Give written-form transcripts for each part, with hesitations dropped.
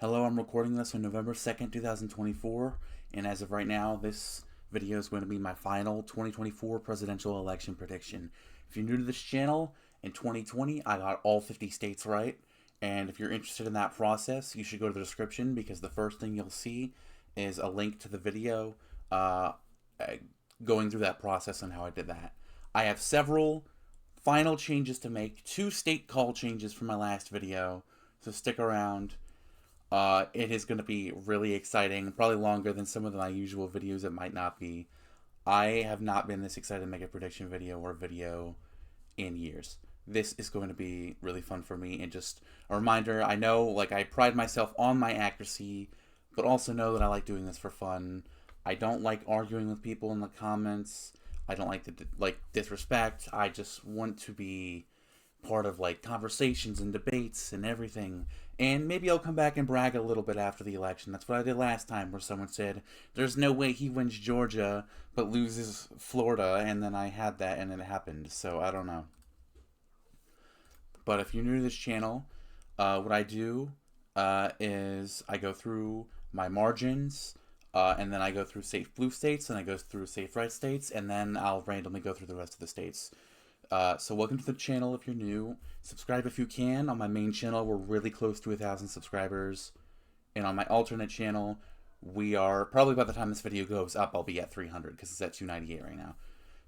Hello, I'm recording this on November 2nd, 2024, and as of right now, this video is going to be my final 2024 presidential election prediction. If you're new to this channel, in 2020, I got all 50 states right, and if you're interested in that process, you should go to the description because the first thing you'll see is a link to the video going through that process and how I did that. I have several final changes to make, 2 state call changes from my last video, so stick around. It is going to be really exciting, probably longer than some of my usual videos. It might not be. I have not been this excited to make a prediction video or video in years. This is going to be really fun for me, and just a reminder, I know, like, I pride myself on my accuracy, but also know that I like doing this for fun. I don't like arguing with people in the comments. I don't like the disrespect. I just want to be part of conversations and debates and everything. And maybe I'll come back and brag a little bit after the election. That's what I did last time, where someone said, there's no way he wins Georgia but loses Florida, and then I had that and it happened. So I don't know. But if you're new to this channel, what I do is I go through my margins, and then I go through safe blue states, and I go through safe red states, and then I'll randomly go through the rest of the states. So welcome to the channel if you're new. Subscribe if you can. On my main channel, we're really close to 1,000 subscribers. And on my alternate channel, we are, probably by the time this video goes up, I'll be at 300 because it's at 298 right now.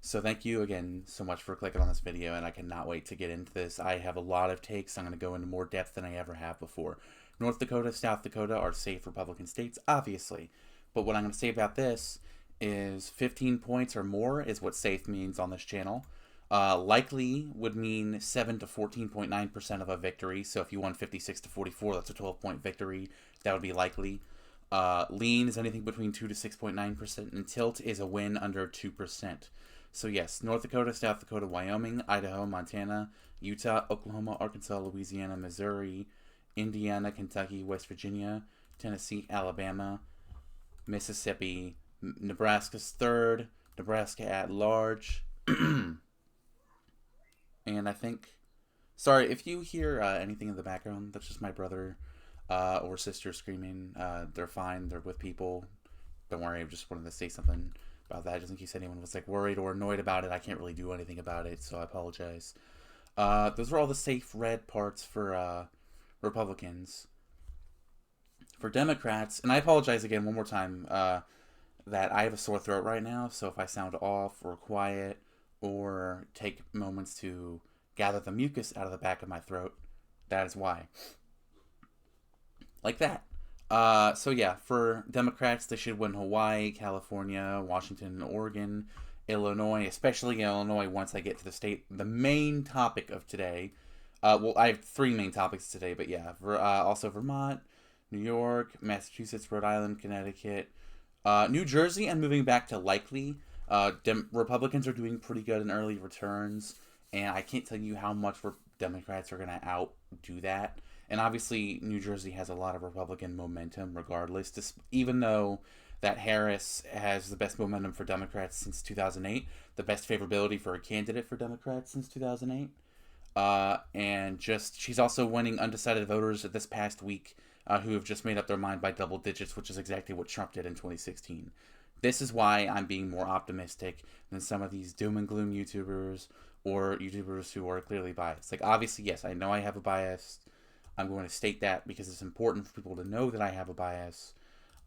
So thank you again so much for clicking on this video, and I cannot wait to get into this. I have a lot of takes. I'm going to go into more depth than I ever have before. North Dakota, South Dakota are safe Republican states, obviously. But what I'm going to say about this is 15 points or more is what safe means on this channel. Likely would mean 7 to 14.9% of a victory. So if you won 56 to 44, that's a 12-point victory. That would be likely. Lean is anything between 2 to 6.9%, and tilt is a win under 2%. So yes, North Dakota, South Dakota, Wyoming, Idaho, Montana, Utah, Oklahoma, Arkansas, Louisiana, Missouri, Indiana, Kentucky, West Virginia, Tennessee, Alabama, Mississippi, Nebraska's third, Nebraska at large. And I think, sorry, if you hear anything in the background, that's just my brother or sister screaming. They're fine. They're with people. Don't worry. I just wanted to say something about that, just in case anyone was worried or annoyed about it. I can't really do anything about it, so I apologize. Those are all the safe red parts for Republicans. For Democrats, and I apologize again one more time, that I have a sore throat right now, so if I sound off or quiet or take moments to gather the mucus out of the back of my throat, that is why. Like that. So yeah, for Democrats, they should win Hawaii, California, Washington, Oregon, Illinois, especially Illinois once I get to the state. The main topic of today, well, I have 3 main topics today, but yeah, also Vermont, New York, Massachusetts, Rhode Island, Connecticut, New Jersey, I'm moving back to likely. Republicans are doing pretty good in early returns, and I can't tell you how much Democrats are going to outdo that. And obviously, New Jersey has a lot of Republican momentum regardless, even though that Harris has the best momentum for Democrats since 2008, the best favorability for a candidate for Democrats since 2008. And she's also winning undecided voters this past week who have just made up their mind by double digits, which is exactly what Trump did in 2016. This is why I'm being more optimistic than some of these doom and gloom YouTubers or YouTubers who are clearly biased. Obviously, yes, I know I have a bias. I'm going to state that because it's important for people to know that I have a bias.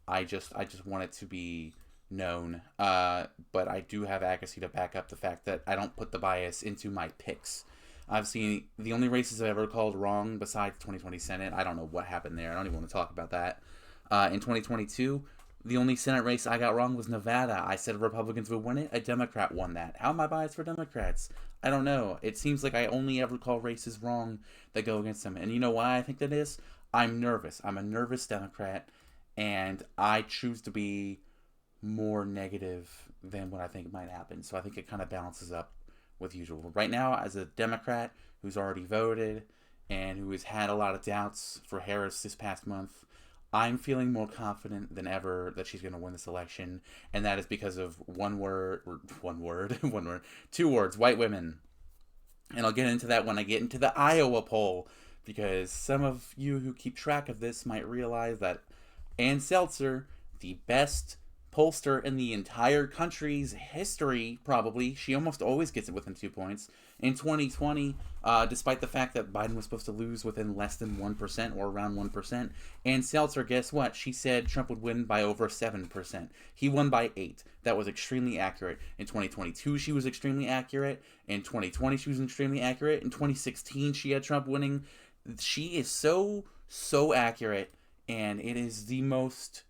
I just want it to be known. But I do have accuracy to back up the fact that I don't put the bias into my picks. Obviously, the only races I've ever called wrong besides 2020 Senate, I don't know what happened there. I don't even want to talk about that. In 2022... the only Senate race I got wrong was Nevada. I said Republicans would win it. A Democrat won that. How am I biased for Democrats? I don't know. It seems like I only ever call races wrong that go against them. And you know why I think that is? I'm nervous. I'm a nervous Democrat, and I choose to be more negative than what I think might happen. So I think it kind of balances up with usual. Right now, as a Democrat who's already voted and who has had a lot of doubts for Harris this past month, I'm feeling more confident than ever that she's going to win this election, and that is because of two words, white women. And I'll get into that when I get into the Iowa poll, because some of you who keep track of this might realize that Ann Seltzer, the best pollster in the entire country's history, probably, she almost always gets it within 2 points, in 2020, despite the fact that Biden was supposed to lose within less than 1% or around 1%. And Seltzer, guess what? She said Trump would win by over 7%. He won by 8. That was extremely accurate. In 2022, she was extremely accurate. In 2020, she was extremely accurate. In 2016, she had Trump winning. She is so accurate, and it is the most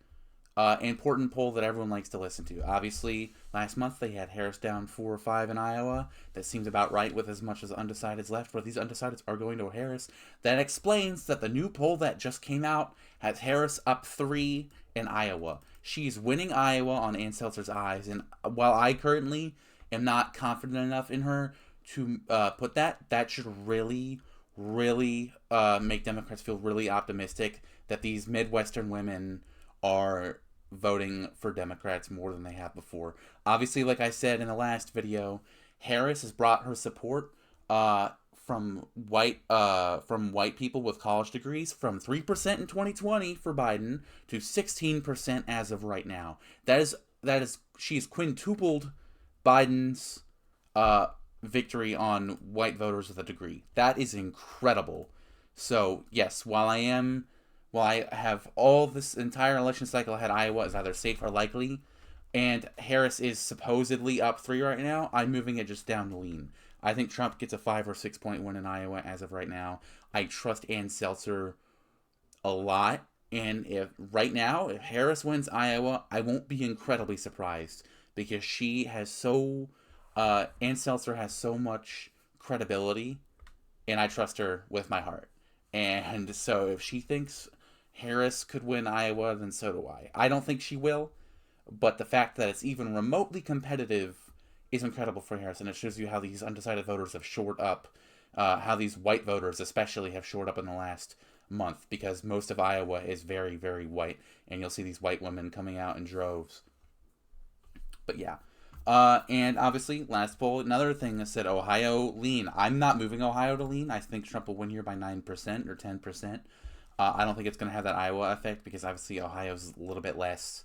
important poll that everyone likes to listen to. Obviously, last month they had Harris down 4 or 5 in Iowa. That seems about right with as much as undecideds left, but these undecideds are going to Harris. That explains that the new poll that just came out has Harris up 3 in Iowa. She's winning Iowa on Ann Seltzer's eyes, and while I currently am not confident enough in her to put that should really make Democrats feel really optimistic that these Midwestern women are voting for Democrats more than they have before. Obviously, like I said in the last video, Harris has brought her support from white people with college degrees from 3% in 2020 for Biden to 16% as of right now. That is she's quintupled Biden's victory on white voters with a degree. That is incredible. So yes, while I have all this entire election cycle had Iowa as either safe or likely, and Harris is supposedly up 3 right now, I'm moving it just down to lean. I think Trump gets a 5 or 6 point win in Iowa as of right now. I trust Ann Seltzer a lot, and if Harris wins Iowa, I won't be incredibly surprised because she has Ann Seltzer has so much credibility, and I trust her with my heart. And so if she thinks Harris could win Iowa, then so do I. I don't think she will, but the fact that it's even remotely competitive is incredible for Harris, and it shows you how these undecided voters have shored up, how these white voters especially have shored up in the last month, because most of Iowa is very, very white, and you'll see these white women coming out in droves. But yeah. And obviously, last poll, another thing that said Ohio lean. I'm not moving Ohio to lean. I think Trump will win here by 9% or 10%. I don't think it's going to have that Iowa effect because obviously Ohio's a little bit less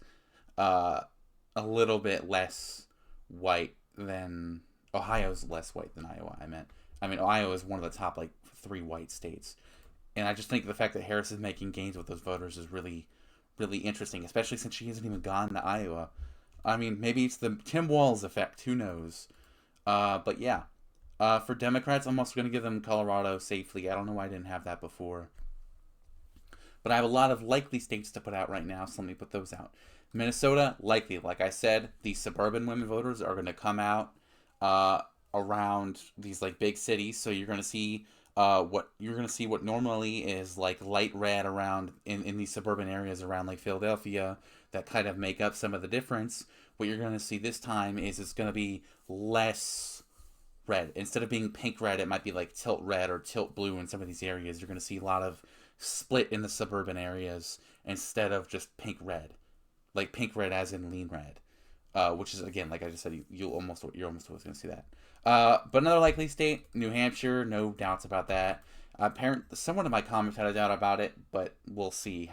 white than Ohio's less white than Iowa. I mean Ohio is one of the top 3 white states, and I just think the fact that Harris is making gains with those voters is really, really interesting, especially since she hasn't even gone to Iowa. I mean, maybe it's the Tim Walz effect. Who knows? But yeah, for Democrats, I'm also going to give them Colorado safely. I don't know why I didn't have that before. But I have a lot of likely states to put out right now, so let me put those out. Minnesota, likely. Like I said, the suburban women voters are going to come out around these big cities. So you're going to see what normally is light red around in these suburban areas around Philadelphia that kind of make up some of the difference. What you're going to see this time is it's going to be less red. Instead of being pink red, it might be tilt red or tilt blue in some of these areas. You're going to see a lot of split in the suburban areas instead of just pink red, pink red as in lean red, which is, again, like I just said, you're almost always going to see that. But another likely state, New Hampshire, no doubts about that. Someone in my comments had a doubt about it, but we'll see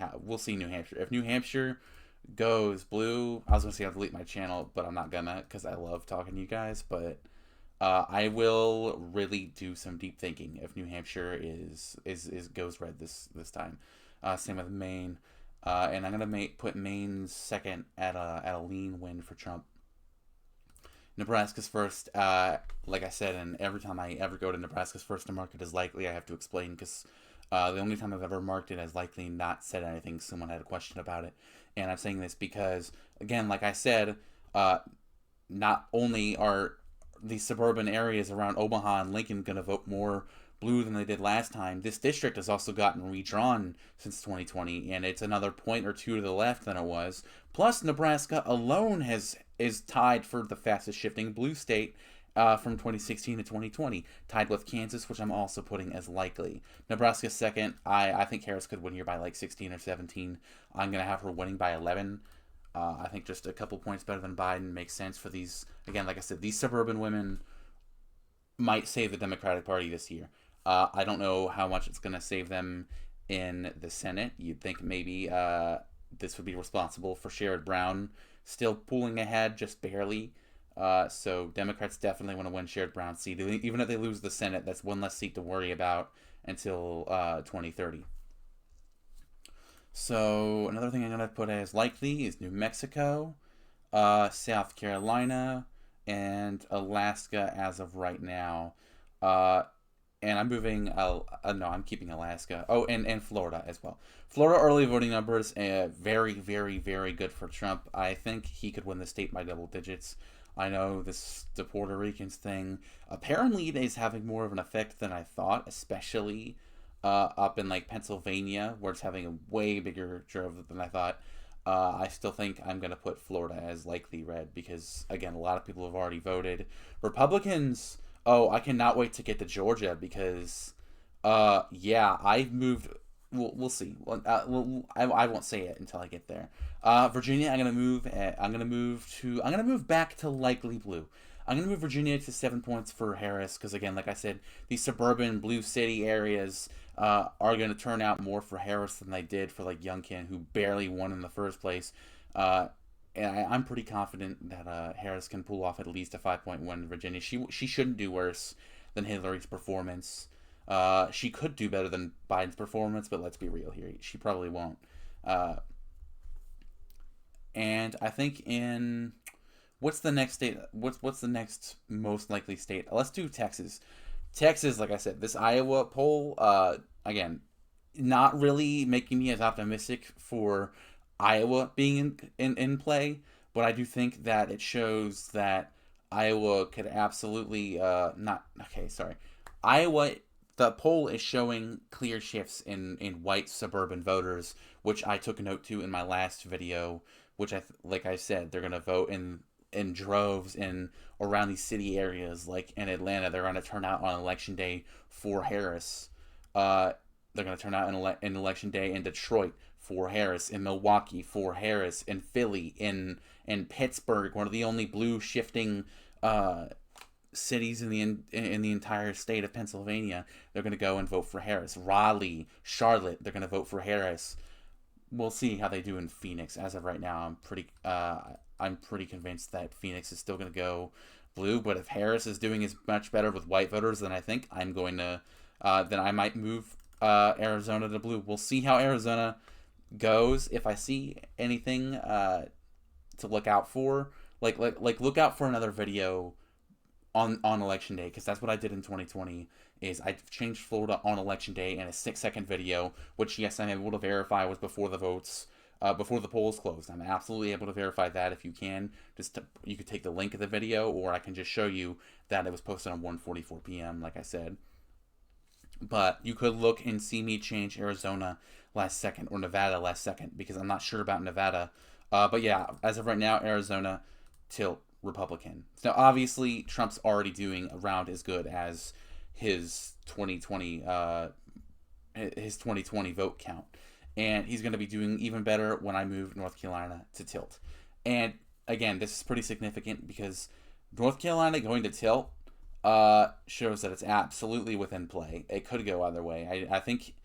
New Hampshire. If New Hampshire goes blue, I was going to say I'll delete my channel, but I'm not gonna because I love talking to you guys. But I will really do some deep thinking if New Hampshire goes red this time. Same with Maine, and I'm gonna put Maine second at a lean win for Trump. Nebraska's first, like I said, and every time I ever go to Nebraska's first to mark it as likely, I have to explain because the only time I've ever marked it as likely, not said anything, someone had a question about it. And I'm saying this because, again, like I said, not only are these suburban areas around Omaha and Lincoln going to vote more blue than they did last time, this district has also gotten redrawn since 2020, and it's another point or two to the left than it was. Plus, Nebraska alone is tied for the fastest shifting blue state from 2016 to 2020, tied with Kansas, which I'm also putting as likely. Nebraska second. I think Harris could win here by 16 or 17. I'm going to have her winning by 11. I think just a couple points better than Biden makes sense for these. Again, like I said, these suburban women might save the Democratic Party this year. I don't know how much it's going to save them in the Senate. You'd think maybe this would be responsible for Sherrod Brown still pulling ahead just barely. So Democrats definitely want to win Sherrod Brown's seat. Even if they lose the Senate, that's one less seat to worry about until 2030. So another thing I'm going to put as likely is New Mexico, South Carolina, and Alaska as of right now. Uh, and I'm moving. No, I'm keeping Alaska. Oh, and Florida as well. Florida early voting numbers, very, very, very good for Trump. I think he could win the state by double digits. I know the Puerto Ricans thing. Apparently, it is having more of an effect than I thought, especially up in like Pennsylvania, where it's having a way bigger drove than I thought. I still think I'm going to put Florida as likely red because, again, a lot of people have already voted. Republicans, oh, I cannot wait to get to Georgia because, yeah, I've moved. We'll see. I won't say it until I get there. Virginia, I'm gonna move. I'm gonna move back to likely blue. I'm gonna move Virginia to 7 points for Harris because again, like I said, these suburban blue city areas are gonna turn out more for Harris than they did for like Youngkin, who barely won in the first place. And I'm pretty confident that Harris can pull off at least a 5-point win in Virginia. She shouldn't do worse than Hillary's performance. She could do better than Biden's performance, but let's be real here. She probably won't. Uh, and I think in what's the next state? What's the next most likely state? Let's do Texas. Texas, like I said, this Iowa poll, again, not really making me as optimistic for Iowa being in play, but I do think that it shows that Iowa could absolutely not. Okay, sorry. Iowa, the poll is showing clear shifts in white suburban voters, which I took a note to in my last video. Which like I said, they're gonna vote in droves in around these city areas, like in Atlanta. They're gonna turn out on election day for Harris. They're gonna turn out in election day in Detroit for Harris, in Milwaukee for Harris, in Philly, in Pittsburgh, one of the only blue shifting cities in the entire state of Pennsylvania. They're going to go and vote for Harris. Raleigh, Charlotte, they're going to vote for Harris. We'll see how they do in Phoenix. As of right now, I'm pretty convinced that Phoenix is still going to go blue. But if Harris is doing as much better with white voters than I think, I'm going to then I might move Arizona to blue. We'll see how Arizona goes. If I see anything to look out for, like look out for another video on election day, because that's what I did in 2020. Is I changed Florida on election day in a 6-second video, which yes, I'm able to verify was before the votes, before the polls closed. I'm absolutely able to verify that. If you can, you could take the link of the video, or I can just show you that it was posted on 1:44 p.m. Like I said. But you could look and see me change Arizona last second or Nevada last second, because I'm not sure about Nevada. But yeah, as of right now, Arizona tilt Republican. Now, obviously, Trump's already doing around as good as his 2020 vote count, and he's going to be doing even better when I move North Carolina to tilt. And again, this is pretty significant because North Carolina going to tilt shows that it's absolutely within play. It could go either way. I think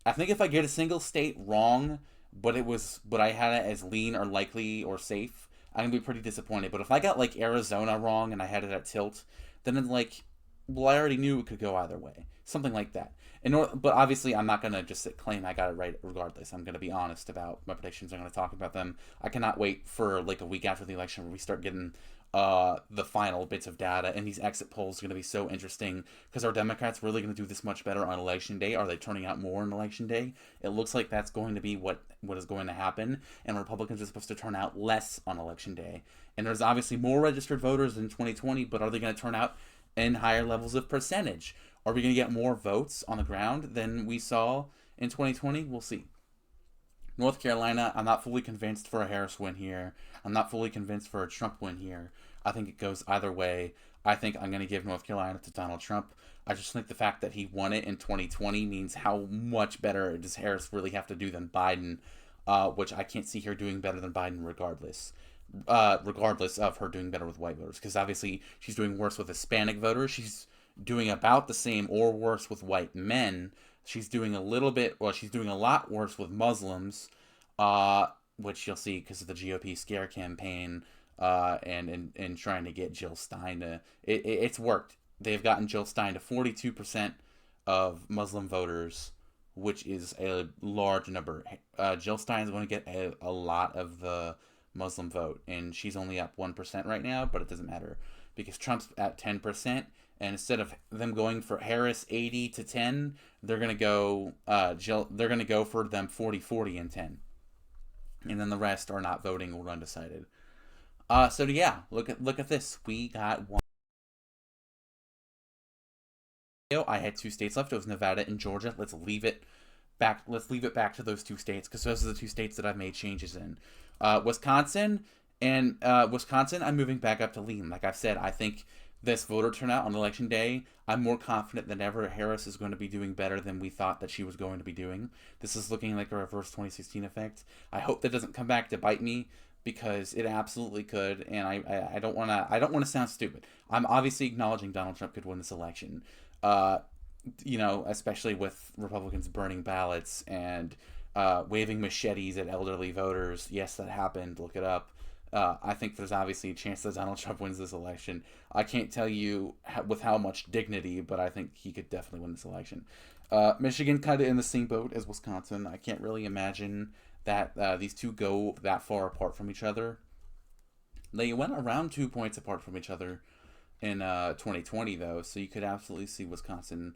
if I get a single state wrong, but I had it as lean or likely or safe, I'm gonna be pretty disappointed. But if I got like Arizona wrong and I had it at tilt, then it's like, well, I already knew it could go either way, something like that. But obviously, I'm not gonna just claim I got it right regardless. I'm gonna be honest about my predictions. I'm gonna talk about them. I cannot wait for like a week after the election where we start getting the final bits of data, and these exit polls are going to be so interesting because are Democrats really going to do this much better on election day? Are they turning out more on election day? It looks like that's going to be what is going to happen, and Republicans are supposed to turn out less on election day. And there's obviously more registered voters in 2020, but are they going to turn out in higher levels of percentage? Are we going to get more votes on the ground than we saw in 2020? We'll see. North Carolina, I'm not fully convinced for a Harris win here. I'm not fully convinced for a Trump win here. I think it goes either way. I think I'm going to give North Carolina to Donald Trump. I just think the fact that he won it in 2020 means how much better does Harris really have to do than Biden, which I can't see her doing better than Biden regardless of her doing better with white voters. Because obviously she's doing worse with Hispanic voters. She's doing about the same or worse with white men. She's doing she's doing a lot worse with Muslims, which you'll see because of the GOP scare campaign, and trying to get Jill Stein to. It's worked. They've gotten Jill Stein to 42% of Muslim voters, which is a large number. Jill Stein is going to get a lot of the Muslim vote, and she's only up 1% right now, but it doesn't matter because Trump's at 10%, and instead of them going for Harris 80 to 10, they're going to go they're going to go for them 40 and 10. And then the rest are not voting or undecided. So yeah, look at this. We got one. I had 2 states left. It was Nevada and Georgia. Let's leave it back to those 2 states because those are the 2 states that I've made changes in. Wisconsin, I'm moving back up to lean. Like I've said, I think this voter turnout on election day, I'm more confident than ever Harris is going to be doing better than we thought that she was going to be doing. This is looking like a reverse 2016 effect. I hope that doesn't come back to bite me because it absolutely could, and I don't want to sound stupid. I'm obviously acknowledging Donald Trump could win this election. Especially with Republicans burning ballots and waving machetes at elderly voters. Yes, that happened. Look it up. I think there's obviously a chance that Donald Trump wins this election. I can't tell you with how much dignity, but I think he could definitely win this election. Michigan kind of in the same boat as Wisconsin. I can't really imagine that these two go that far apart from each other. They went around 2 points apart from each other in 2020, though, so you could absolutely see Wisconsin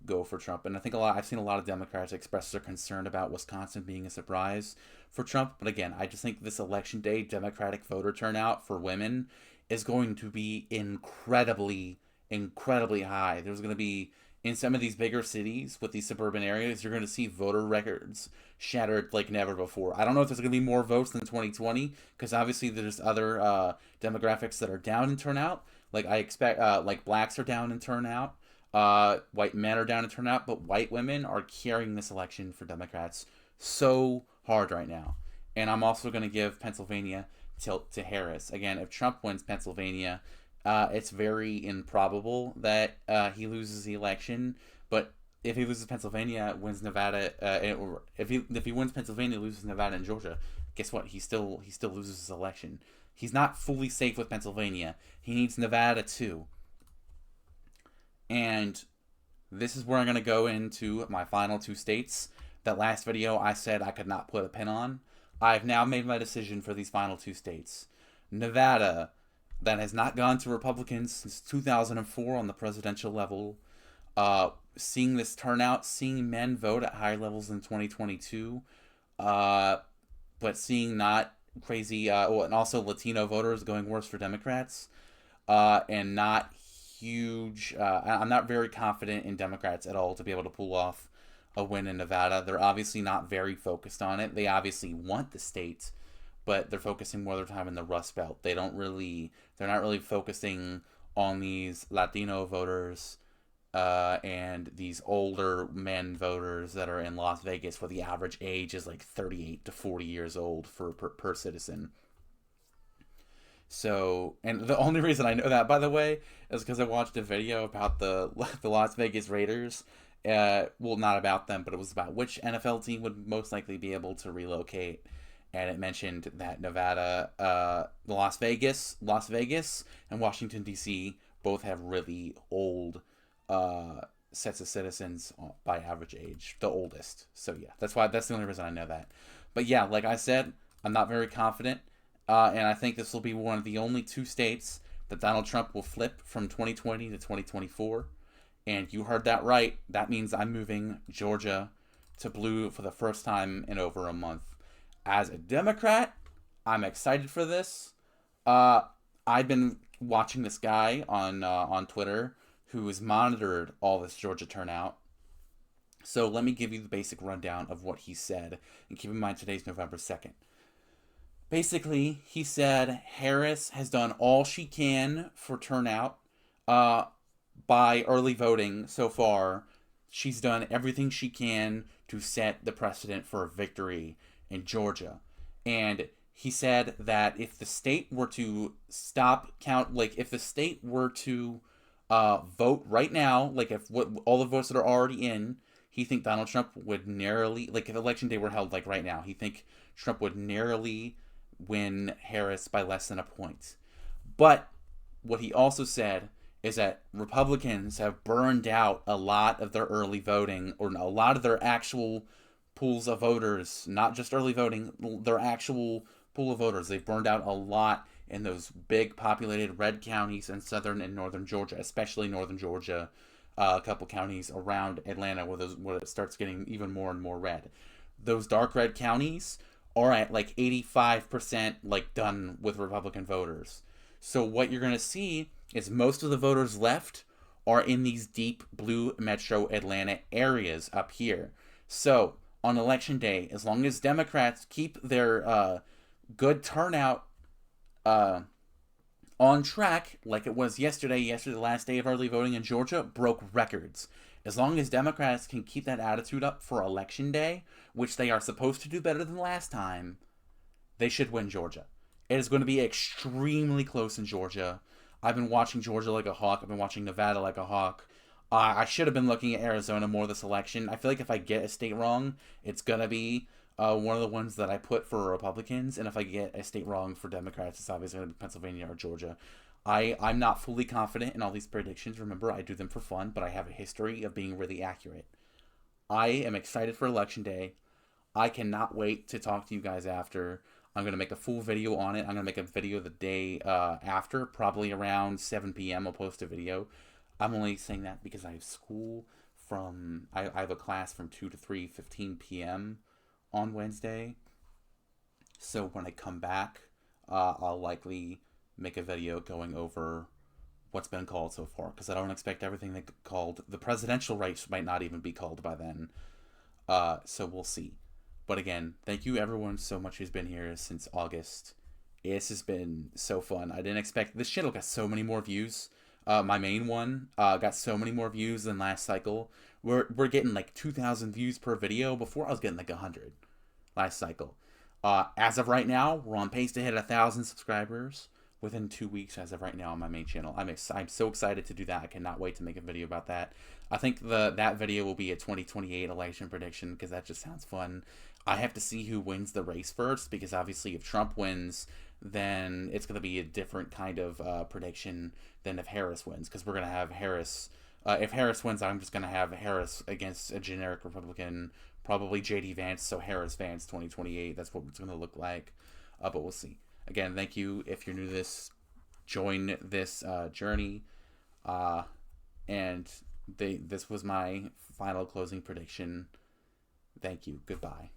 go for Trump. And I think I've seen a lot of Democrats express their concern about Wisconsin being a surprise for Trump. But again, I just think this election day Democratic voter turnout for women is going to be incredibly high. There's going to be, in some of these bigger cities with these suburban areas, you're going to see voter records shattered like never before. I don't know if there's going to be more votes than 2020 because obviously there's other demographics that are down in turnout. Like I expect, like blacks are down in turnout. White men are down in turnout, but white women are carrying this election for Democrats so hard right now. And I'm also going to give Pennsylvania tilt to Harris. Again, if Trump wins Pennsylvania, it's very improbable that he loses the election. But if he loses Pennsylvania, wins Nevada, or if he wins Pennsylvania, loses Nevada and Georgia, guess what? He still loses his election. He's not fully safe with Pennsylvania. He needs Nevada too. And this is where I'm going to go into my final 2 states. That last video I said I could not put a pin on. I've now made my decision for these final 2 states. Nevada, that has not gone to Republicans since 2004 on the presidential level. Seeing this turnout, seeing men vote at higher levels in 2022, but seeing not crazy, and also Latino voters going worse for Democrats, and not huge. I'm not very confident in Democrats at all to be able to pull off a win in Nevada. They're obviously not very focused on it. They obviously want the state, but they're focusing more of their time in the Rust Belt. They're not really focusing on these Latino voters and these older men voters that are in Las Vegas, where the average age is like 38 to 40 years old per citizen. So, and the only reason I know that, by the way, is because I watched a video about the Las Vegas Raiders. Well, not about them, but it was about which NFL team would most likely be able to relocate. And it mentioned that Nevada, Las Vegas, and Washington, D.C. both have really old sets of citizens by average age, the oldest. So yeah, that's the only reason I know that. But yeah, like I said, I'm not very confident. And I think this will be one of the only 2 states that Donald Trump will flip from 2020 to 2024. And you heard that right. That means I'm moving Georgia to blue for the first time in over a month. As a Democrat, I'm excited for this. I've been watching this guy on Twitter who has monitored all this Georgia turnout. So let me give you the basic rundown of what he said. And keep in mind, today's November 2nd. Basically, he said Harris has done all she can for turnout by early voting so far. She's done everything she can to set the precedent for a victory in Georgia. And he said that if the state were to vote right now, like if what all the votes that are already in, he think Donald Trump would narrowly, like if election day were held like right now, he think Trump would narrowly win Harris by less than a point. But what he also said is that Republicans have burned out a lot of their early voting, or a lot of their actual pools of voters, not just early voting, their actual pool of voters. They've burned out a lot in those big populated red counties in southern and northern Georgia, especially northern Georgia, a couple counties around Atlanta where it starts getting even more and more red. Those dark red counties are at like 85% like done with Republican voters. So what you're going to see is most of the voters left are in these deep blue metro Atlanta areas up here. So on election day, as long as Democrats keep their good turnout uh, on track, like it was yesterday, the last day of early voting in Georgia, broke records. As long as Democrats can keep that attitude up for election day, which they are supposed to do better than last time, they should win Georgia. It is going to be extremely close in Georgia. I've been watching Georgia like a hawk. I've been watching Nevada like a hawk. I should have been looking at Arizona more this election. I feel like if I get a state wrong, it's going to be one of the ones that I put for Republicans. And if I get a state wrong for Democrats, it's obviously going to be Pennsylvania or Georgia. I'm not fully confident in all these predictions. Remember, I do them for fun, but I have a history of being really accurate. I am excited for Election Day. I cannot wait to talk to you guys after. I'm going to make a full video on it. I'm going to make a video the day after, probably around 7 p.m. I'll post a video. I'm only saying that because I have school from, I have a class from 2 to 3:15 p.m. on Wednesday. So when I come back, I'll likely make a video going over what's been called so far, because I don't expect everything that called. The presidential race might not even be called by then. So we'll see. But again, thank you everyone so much who's been here since August. This has been so fun. I didn't expect this channel got so many more views. My main one got so many more views than last cycle. We're getting like 2,000 views per video. Before I was getting like 100 last cycle. As of right now, we're on pace to hit 1,000 subscribers within 2 weeks. As of right now on my main channel, I'm so excited to do that. I cannot wait to make a video about that. I think that video will be a 2028 election prediction, because that just sounds fun. I have to see who wins the race first, because obviously if Trump wins, then it's going to be a different kind of prediction than if Harris wins, because we're going to have Harris. If Harris wins, I'm just going to have Harris against a generic Republican, probably J.D. Vance, so Harris-Vance 2028. That's what it's going to look like, but we'll see. Again, thank you. If you're new to this, join this journey. And this was my final closing prediction. Thank you. Goodbye.